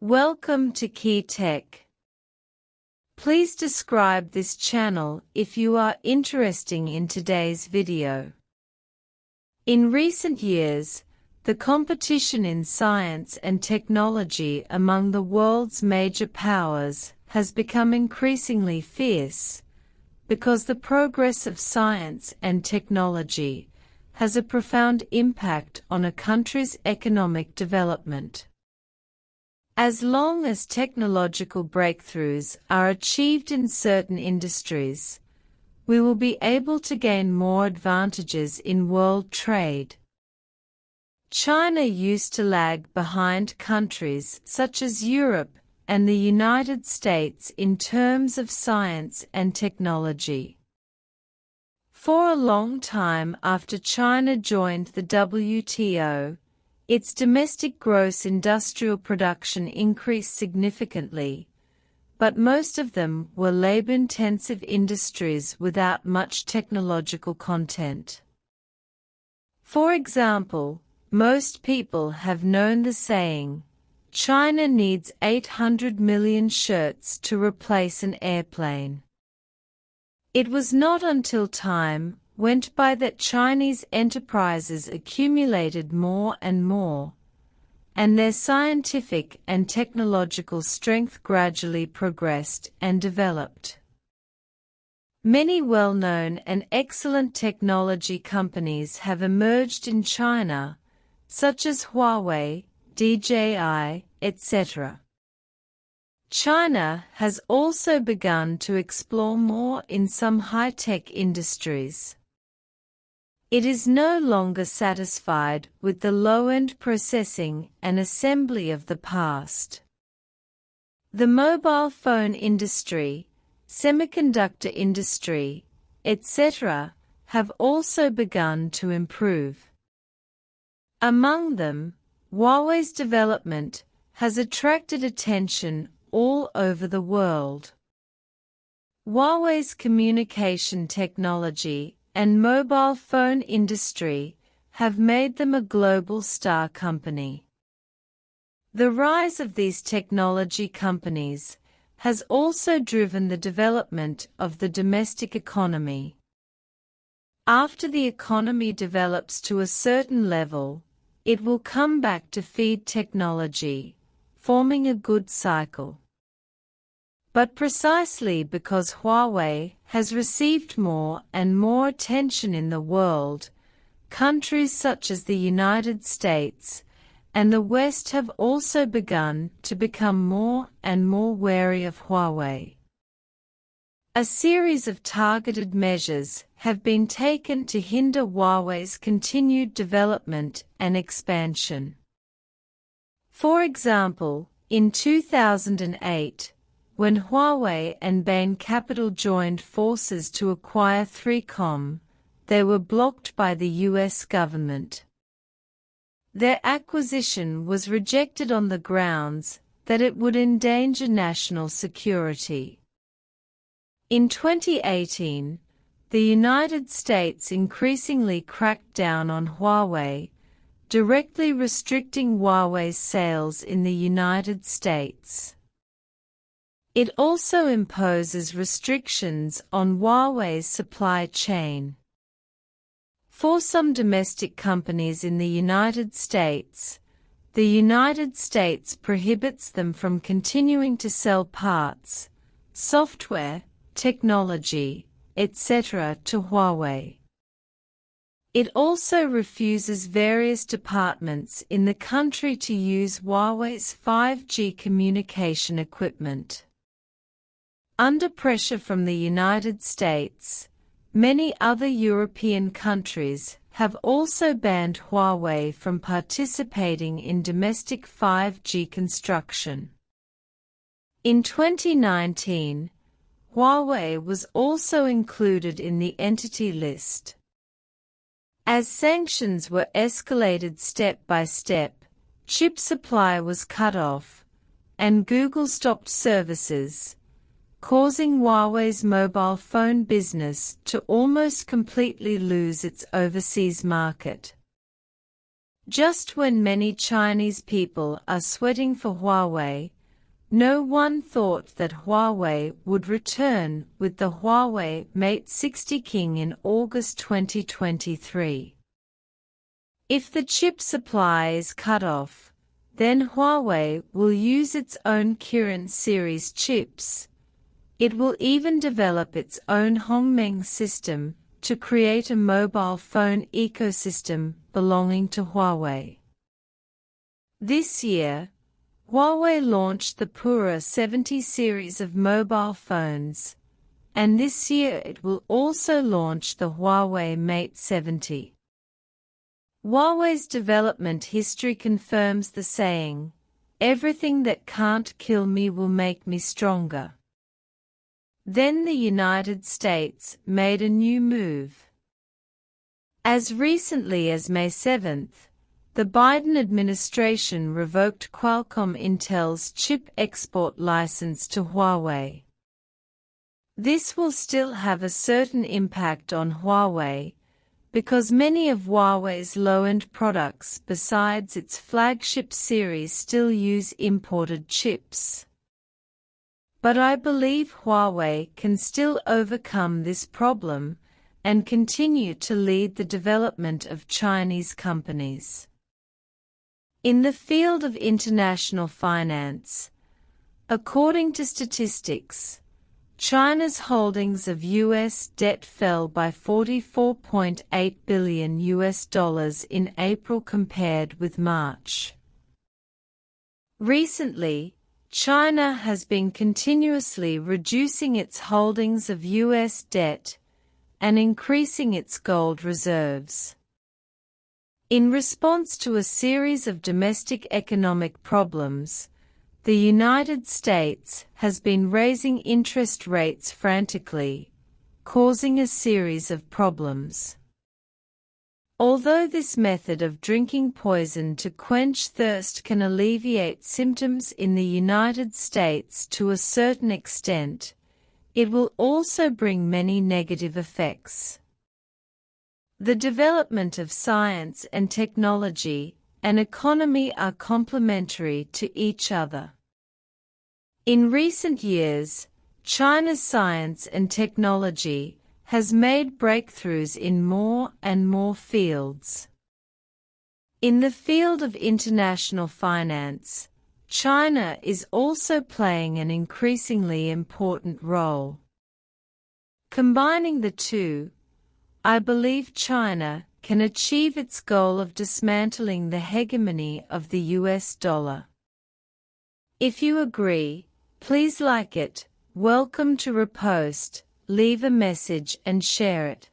Welcome to Key Tech. Please describe this channel if you are interested in today's video. In recent years, the competition in science and technology among the world's major powers has become increasingly fierce, because the progress of science and technology has a profound impact on a country's economic development. As long as technological breakthroughs are achieved in certain industries, we will be able to gain more advantages in world trade. China used to lag behind countries such as Europe and the United States in terms of science and technology. For a long time after China joined the WTO, its domestic gross industrial production increased significantly, but most of them were labor-intensive industries without much technological content. For example, most people have known the saying, "China needs 800 million shirts to replace an airplane." It was not until time went by that Chinese enterprises accumulated more and more, and their scientific and technological strength gradually progressed and developed. Many well-known and excellent technology companies have emerged in China, such as Huawei, DJI, etc. China has also begun to explore more in some high-tech industries. It is no longer satisfied with the low-end processing and assembly of the past. The mobile phone industry, semiconductor industry, etc., have also begun to improve. Among them, Huawei's development has attracted attention all over the world. Huawei's communication technology and mobile phone industry have made them a global star company. The rise of these technology companies has also driven the development of the domestic economy. After the economy develops to a certain level, it will come back to feed technology, forming a good cycle. But precisely because Huawei has received more and more attention in the world, countries such as the United States and the West have also begun to become more and more wary of Huawei. A series of targeted measures have been taken to hinder Huawei's continued development and expansion. For example, in 2008, when Huawei and Bain Capital joined forces to acquire 3Com, they were blocked by the US government. Their acquisition was rejected on the grounds that it would endanger national security. In 2018, the United States increasingly cracked down on Huawei, directly restricting Huawei's sales in the United States. It also imposes restrictions on Huawei's supply chain. For some domestic companies in the United States prohibits them from continuing to sell parts, software, technology, etc. to Huawei. It also refuses various departments in the country to use Huawei's 5G communication equipment. Under pressure from the United States, many other European countries have also banned Huawei from participating in domestic 5G construction. In 2019, Huawei was also included in the Entity List. As sanctions were escalated step by step, chip supply was cut off, and Google stopped services, causing Huawei's mobile phone business to almost completely lose its overseas market. Just when many Chinese people are sweating for Huawei, no one thought that Huawei would return with the Huawei Mate 60 King in August 2023. If the chip supply is cut off, then Huawei will use its own Kirin series chips. It will even develop its own Hongmeng system to create a mobile phone ecosystem belonging to Huawei. This year, Huawei launched the Pura 70 series of mobile phones, and this year it will also launch the Huawei Mate 70. Huawei's development history confirms the saying, "Everything that can't kill me will make me stronger." Then the United States made a new move. As recently as May 7, the Biden administration revoked Qualcomm Intel's chip export license to Huawei. This will still have a certain impact on Huawei, because many of Huawei's low-end products besides its flagship series still use imported chips. But I believe Huawei can still overcome this problem and continue to lead the development of Chinese companies. In the field of international finance, according to statistics, China's holdings of U.S. debt fell by $44.8 billion in April compared with March. Recently, China has been continuously reducing its holdings of U.S. debt and increasing its gold reserves. In response to a series of domestic economic problems, the United States has been raising interest rates frantically, causing a series of problems. Although this method of drinking poison to quench thirst can alleviate symptoms in the United States to a certain extent, it will also bring many negative effects. The development of science and technology and economy are complementary to each other. In recent years, China's science and technology has made breakthroughs in more and more fields. In the field of international finance, China is also playing an increasingly important role. Combining the two, I believe China can achieve its goal of dismantling the hegemony of the US dollar. If you agree, please like it, welcome to repost, leave a message and share it.